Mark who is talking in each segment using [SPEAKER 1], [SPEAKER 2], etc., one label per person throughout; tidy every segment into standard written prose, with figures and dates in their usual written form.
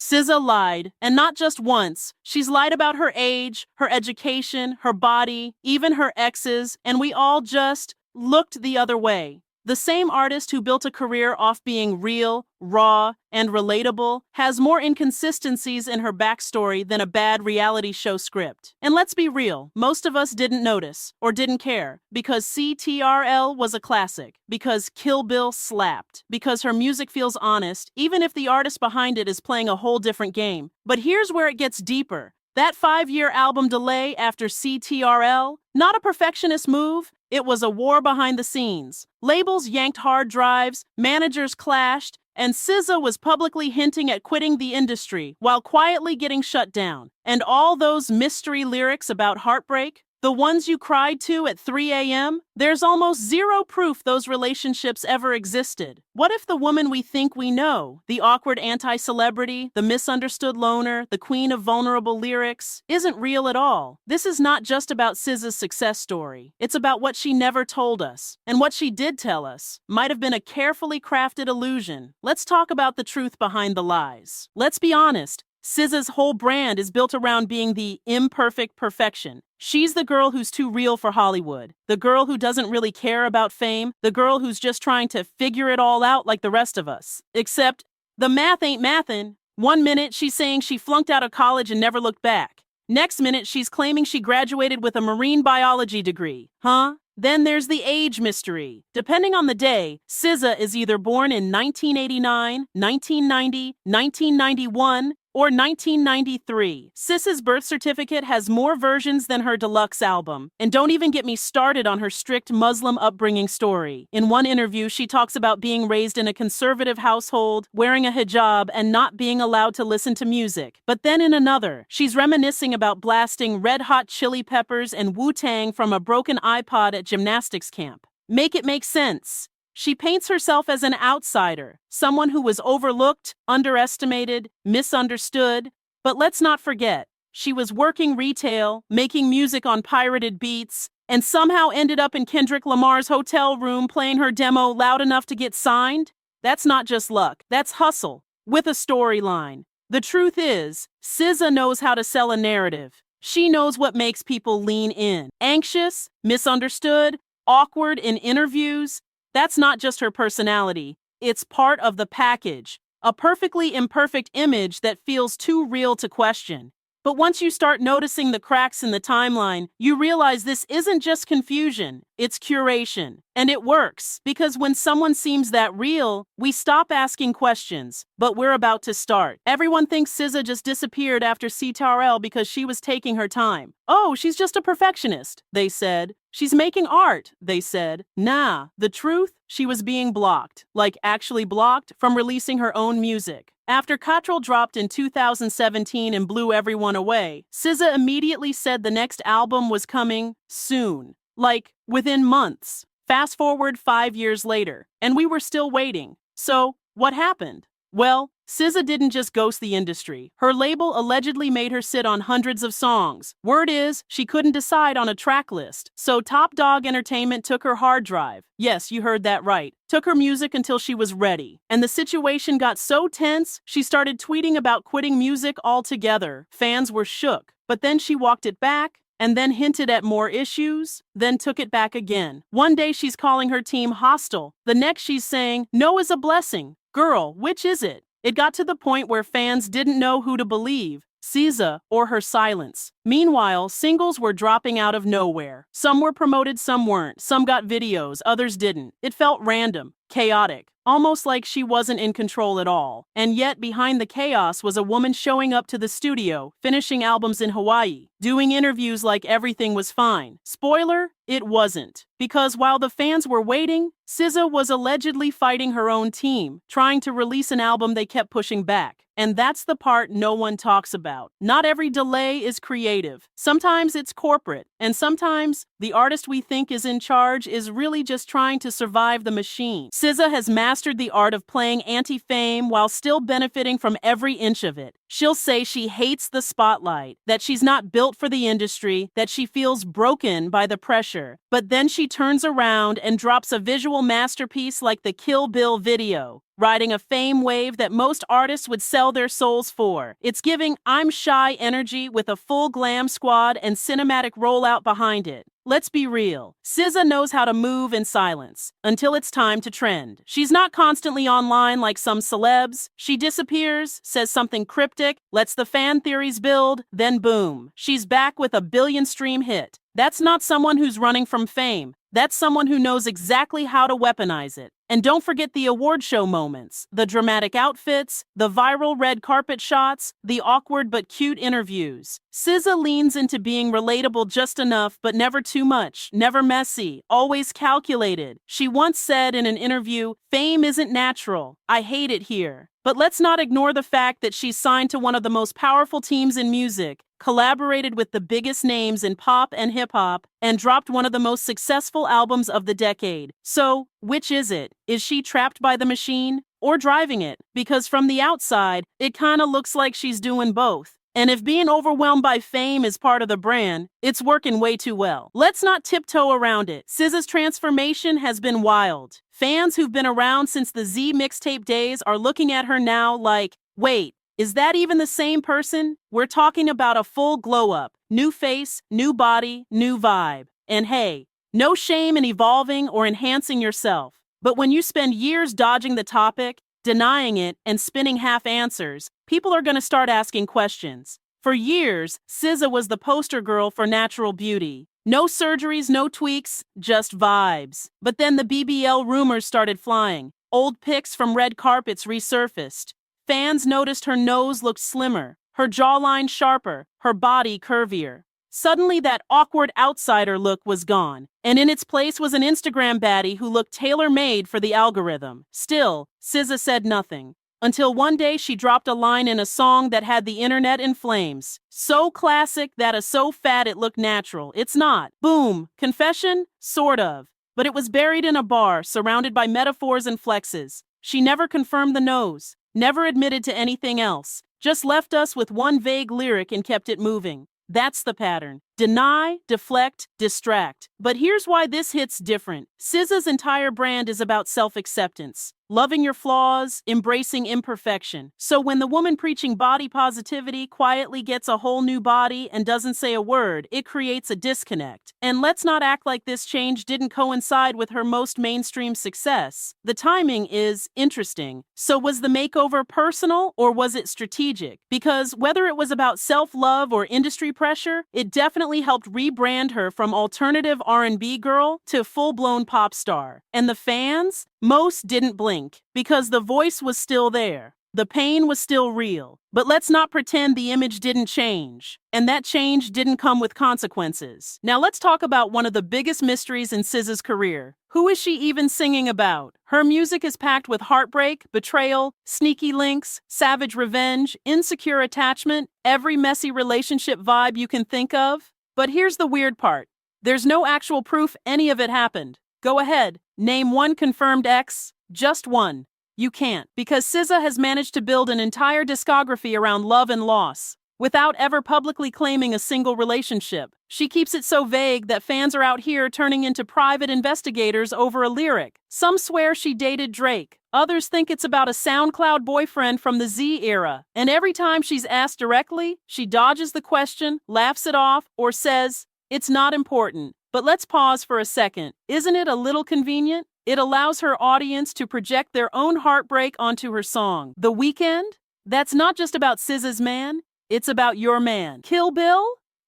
[SPEAKER 1] SZA lied, and not just once. She's lied about her age, her education, her body, even her exes, and we all just looked the other way. The same artist who built a career off being real, raw, and relatable has more inconsistencies in her backstory than a bad reality show script. And let's be real, most of us didn't notice or didn't care because CTRL was a classic, because Kill Bill slapped, because her music feels honest, even if the artist behind it is playing a whole different game. But here's where it gets deeper. That 5-year album delay after CTRL, not a perfectionist move, it was a war behind the scenes. Labels yanked hard drives, managers clashed, and SZA was publicly hinting at quitting the industry while quietly getting shut down. And all those mystery lyrics about heartbreak, the ones you cried to at 3 a.m., there's almost zero proof those relationships ever existed. What if the woman we think we know, the awkward anti-celebrity, the misunderstood loner, the queen of vulnerable lyrics, isn't real at all? This is not just about SZA's success story. It's about what she never told us. And what she did tell us might have been a carefully crafted illusion. Let's talk about the truth behind the lies. Let's be honest. SZA's whole brand is built around being the imperfect perfection. She's the girl who's too real for Hollywood, the girl who doesn't really care about fame, the girl who's just trying to figure it all out like the rest of us. Except the math ain't mathin'. One minute she's saying she flunked out of college and never looked back. Next minute she's claiming she graduated with a marine biology degree. Huh? Then there's the age mystery. Depending on the day, SZA is either born in 1989, 1990, 1991, or 1993. SZA's birth certificate has more versions than her deluxe album. And don't even get me started on her strict Muslim upbringing story. In one interview, she talks about being raised in a conservative household, wearing a hijab, and not being allowed to listen to music. But then in another, she's reminiscing about blasting Red Hot Chili Peppers and Wu-Tang from a broken iPod at gymnastics camp. Make it make sense. She paints herself as an outsider, someone who was overlooked, underestimated, misunderstood. But let's not forget, she was working retail, making music on pirated beats, and somehow ended up in Kendrick Lamar's hotel room playing her demo loud enough to get signed. That's not just luck, that's hustle, with a storyline. The truth is, SZA knows how to sell a narrative. She knows what makes people lean in. Anxious, misunderstood, awkward in interviews. That's not just her personality, it's part of the package, a perfectly imperfect image that feels too real to question. But once you start noticing the cracks in the timeline, you realize this isn't just confusion, it's curation. And it works, because when someone seems that real, we stop asking questions. But we're about to start. Everyone thinks SZA just disappeared after CTRL because she was taking her time. Oh, she's just a perfectionist, they said. She's making art, they said. Nah, the truth? She was being blocked, like actually blocked, from releasing her own music. After CTRL dropped in 2017 and blew everyone away, SZA immediately said the next album was coming soon. Like, within months. Fast forward 5 years later, and we were still waiting. So, what happened? Well, SZA didn't just ghost the industry. Her label allegedly made her sit on hundreds of songs. Word is, she couldn't decide on a track list. So Top Dog Entertainment took her hard drive. Yes, you heard that right. Took her music until she was ready. And the situation got so tense, she started tweeting about quitting music altogether. Fans were shook. But then she walked it back, and then hinted at more issues, then took it back again. One day she's calling her team hostile. The next she's saying, no is a blessing. Girl, which is it? It got to the point where fans didn't know who to believe, SZA or her silence. Meanwhile, singles were dropping out of nowhere. Some were promoted, some weren't. Some got videos, others didn't. It felt random, chaotic, almost like she wasn't in control at all. And yet, behind the chaos was a woman showing up to the studio, finishing albums in Hawaii, doing interviews like everything was fine. Spoiler, it wasn't. Because while the fans were waiting, SZA was allegedly fighting her own team, trying to release an album they kept pushing back. And that's the part no one talks about. Not every delay is creative. Sometimes it's corporate. And sometimes the artist we think is in charge is really just trying to survive the machine. SZA has mastered the art of playing anti-fame while still benefiting from every inch of it. She'll say she hates the spotlight, that she's not built for the industry, that she feels broken by the pressure. But then she turns around and drops a visual masterpiece like the Kill Bill video, riding a fame wave that most artists would sell their souls for. It's giving I'm Shy energy with a full glam squad and cinematic rollout behind it. Let's be real. SZA knows how to move in silence until it's time to trend. She's not constantly online like some celebs. She disappears, says something cryptic, lets the fan theories build, then boom, she's back with a billion-stream hit. That's not someone who's running from fame. That's someone who knows exactly how to weaponize it. And don't forget the award show moments, the dramatic outfits, the viral red carpet shots, the awkward but cute interviews. SZA leans into being relatable just enough, but never too much, never messy, always calculated. She once said in an interview, "Fame isn't natural. I hate it here." But let's not ignore the fact that she's signed to one of the most powerful teams in music, collaborated with the biggest names in pop and hip-hop, and dropped one of the most successful albums of the decade. So, which is it? Is she trapped by the machine or driving it? Because from the outside, it kinda looks like she's doing both. And if being overwhelmed by fame is part of the brand, it's working way too well. Let's not tiptoe around it. SZA's transformation has been wild. Fans who've been around since the Z mixtape days are looking at her now like, wait, is that even the same person? We're talking about a full glow-up. New face, new body, new vibe. And hey, no shame in evolving or enhancing yourself. But when you spend years dodging the topic, denying it, and spinning half answers, people are going to start asking questions. For years, SZA was the poster girl for natural beauty. No surgeries, no tweaks, just vibes. But then the BBL rumors started flying. Old pics from red carpets resurfaced. Fans noticed her nose looked slimmer, her jawline sharper, her body curvier. Suddenly, that awkward outsider look was gone, and in its place was an Instagram baddie who looked tailor-made for the algorithm. Still, SZA said nothing. Until one day she dropped a line in a song that had the internet in flames. So classic that is so fat it looked natural. It's not. Boom. Confession? Sort of. But it was buried in a bar, surrounded by metaphors and flexes. She never confirmed the nose, never admitted to anything else, just left us with one vague lyric and kept it moving. That's the pattern. Deny, deflect, distract. But here's why this hits different. SZA's entire brand is about self-acceptance, loving your flaws, embracing imperfection. So when the woman preaching body positivity quietly gets a whole new body and doesn't say a word, it creates a disconnect. And let's not act like this change didn't coincide with her most mainstream success. The timing is interesting. So was the makeover personal or was it strategic? Because whether it was about self-love or industry pressure, it definitely helped rebrand her from alternative R&B girl to full-blown pop star. And the fans? Most didn't blink, because the voice was still there. The pain was still real. But let's not pretend the image didn't change. And that change didn't come with consequences. Now let's talk about one of the biggest mysteries in SZA's career. Who is she even singing about? Her music is packed with heartbreak, betrayal, sneaky links, savage revenge, insecure attachment, every messy relationship vibe you can think of. But here's the weird part. There's no actual proof any of it happened. Go ahead, name one confirmed ex, just one. You can't, because SZA has managed to build an entire discography around love and loss, without ever publicly claiming a single relationship. She keeps it so vague that fans are out here turning into private investigators over a lyric. Some swear she dated Drake. Others think it's about a SoundCloud boyfriend from the Z era. And every time she's asked directly, she dodges the question, laughs it off, or says, "It's not important." But let's pause for a second. Isn't it a little convenient? It allows her audience to project their own heartbreak onto her song. The Weeknd? That's not just about SZA's man. It's about your man. Kill Bill?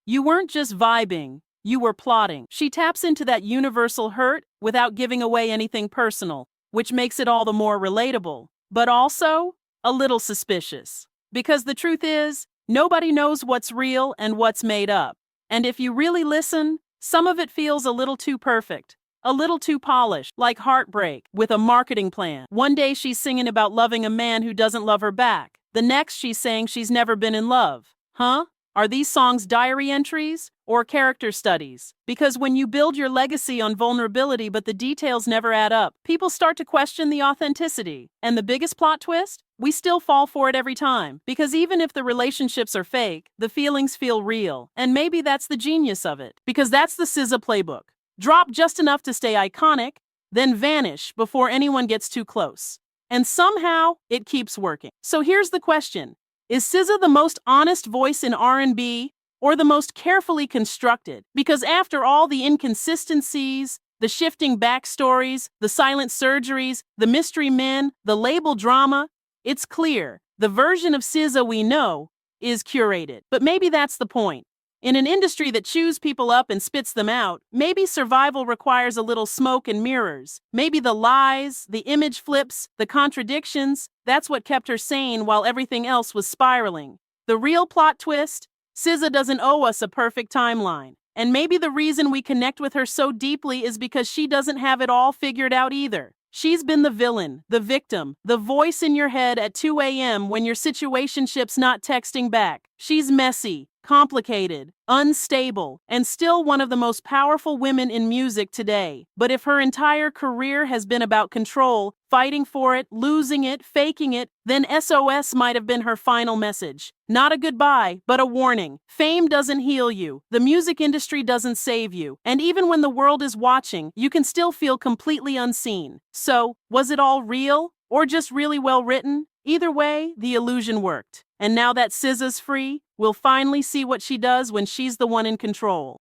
[SPEAKER 1] You weren't just vibing. You were plotting. She taps into that universal hurt without giving away anything personal, which makes it all the more relatable. But also, a little suspicious. Because the truth is, nobody knows what's real and what's made up. And if you really listen, some of it feels a little too perfect. A little too polished, like Heartbreak, with a marketing plan. One day she's singing about loving a man who doesn't love her back. The next she's saying she's never been in love. Huh? Are these songs diary entries or character studies? Because when you build your legacy on vulnerability but the details never add up, people start to question the authenticity. And the biggest plot twist? We still fall for it every time. Because even if the relationships are fake, the feelings feel real. And maybe that's the genius of it. Because that's the SZA playbook. Drop just enough to stay iconic, then vanish before anyone gets too close. And somehow, it keeps working. So here's the question. Is SZA the most honest voice in R&B or the most carefully constructed? Because after all the inconsistencies, the shifting backstories, the silent surgeries, the mystery men, the label drama, it's clear the version of SZA we know is curated. But maybe that's the point. In an industry that chews people up and spits them out, maybe survival requires a little smoke and mirrors. Maybe the lies, the image flips, the contradictions, that's what kept her sane while everything else was spiraling. The real plot twist? SZA doesn't owe us a perfect timeline. And maybe the reason we connect with her so deeply is because she doesn't have it all figured out either. She's been the villain, the victim, the voice in your head at 2 a.m. when your situationship's not texting back. She's messy, complicated, unstable, and still one of the most powerful women in music today. But if her entire career has been about control, fighting for it, losing it, faking it, then SOS might have been her final message. Not a goodbye, but a warning. Fame doesn't heal you. The music industry doesn't save you. And even when the world is watching, you can still feel completely unseen. So, was it all real? Or just really well written? Either way, the illusion worked. And now that SZA's free, we'll finally see what she does when she's the one in control.